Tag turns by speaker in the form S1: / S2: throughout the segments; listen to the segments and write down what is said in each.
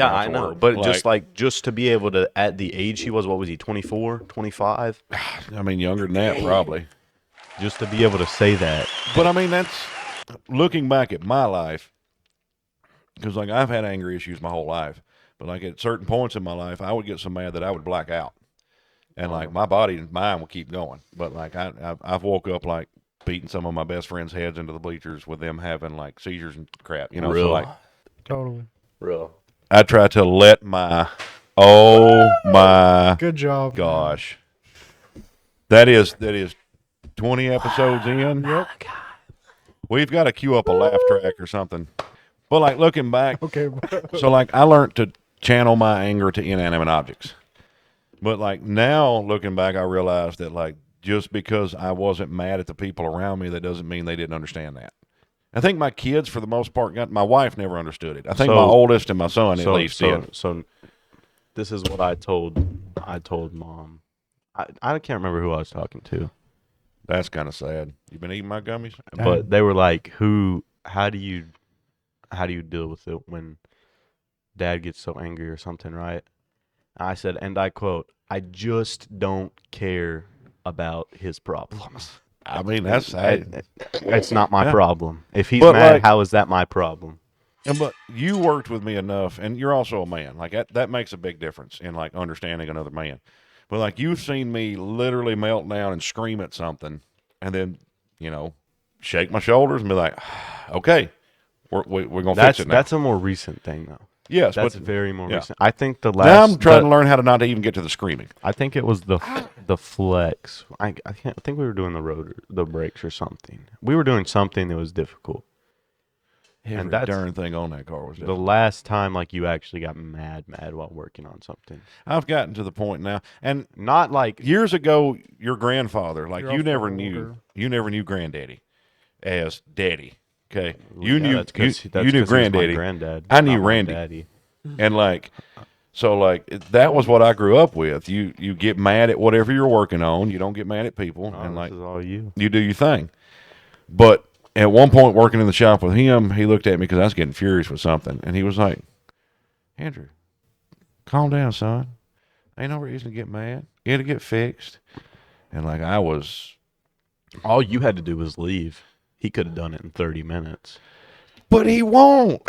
S1: Yeah,
S2: not
S1: I
S2: to
S1: know.
S2: work.
S1: But just to be able to, at the age he was, what was he, 24, 25?
S2: I mean, younger than that probably.
S1: Just to be able to say that.
S2: But I mean, that's looking back at my life, because like I've had anger issues my whole life. But like at certain points in my life, I would get so mad that I would black out, and like my body and mind would keep going. But like I've woke up like beating some of my best friends' heads into the bleachers with them having like seizures and crap. You know,
S1: Real.
S2: so like
S3: Totally.
S1: Real.
S2: I try to let my
S3: Good job.
S2: gosh, that is 20 episodes in.
S3: Yep.
S2: We've got to queue up a laugh track or something. But like looking back,
S3: Okay.
S2: so like I learned to channel my anger to inanimate objects. But like now looking back, I realized that like just because I wasn't mad at the people around me, that doesn't mean they didn't understand that. I think my kids, for the most part, my wife never understood it. I think my oldest and my son at least did.
S1: So this is what I told Mom. I can't remember who I was talking to.
S2: That's kind of sad. You been eating my gummies?
S1: But they were like, how do you deal with it when Dad gets so angry or something, right? I said, and I quote, I just don't care about his problems.
S2: I mean, that's sad.
S1: It's not my problem. If he's
S2: But,
S1: mad,
S2: like-
S1: how is that my problem?
S2: But you worked with me enough, and you're also a man. Like that makes a big difference in like understanding another man. But like you've seen me literally melt down and scream at something, and then shake my shoulders and be like, "Okay, we're gonna fix it now."
S1: That's a more recent thing, though.
S2: Yes,
S1: That's
S2: but
S1: very more
S2: yeah.
S1: recent. I think the last.
S2: now I'm trying to learn how to not even get to the screaming.
S1: I think it was the flex. I can't. I think we were doing the brakes or something. We were doing something that was difficult.
S2: Every
S1: that's
S2: darn thing on that car was
S1: The
S2: different.
S1: last time, like, you actually got mad while working on something.
S2: I've gotten to the point now, and
S1: Not like
S2: years ago, your grandfather, like
S3: You're
S2: you
S3: also
S2: never knew granddaddy as daddy. Okay, you knew granddaddy.
S1: Granddad.
S2: I knew
S1: not my
S2: Randy.
S1: daddy.
S2: And like, so like that was what I grew up with. You get mad at whatever you're working on. You don't get mad at people,
S1: Oh,
S2: and like
S1: this is all you.
S2: you do your thing. But at one point, working in the shop with him, he looked at me because I was getting furious with something, and he was like, "Andrew, calm down, son. Ain't no reason to get mad. It'll get fixed." And like I was,
S1: All you had to do was leave. He could have done it in 30 minutes.
S2: but he won't.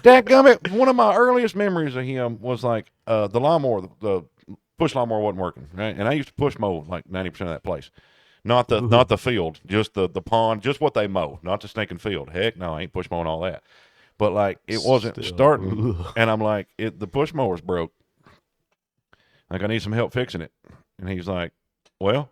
S2: Dadgummit, one of my earliest memories of him was like the lawnmower, the push lawnmower wasn't working, right? And I used to push mow like 90% of that place. Not the field, just the pond, just what they mow, not the stinking field. Heck no, I ain't push mowing all that. But like it wasn't
S1: Still.
S2: starting,
S1: Ugh.
S2: and I'm like, the push mower's broke. Like I need some help fixing it. And he's like, well,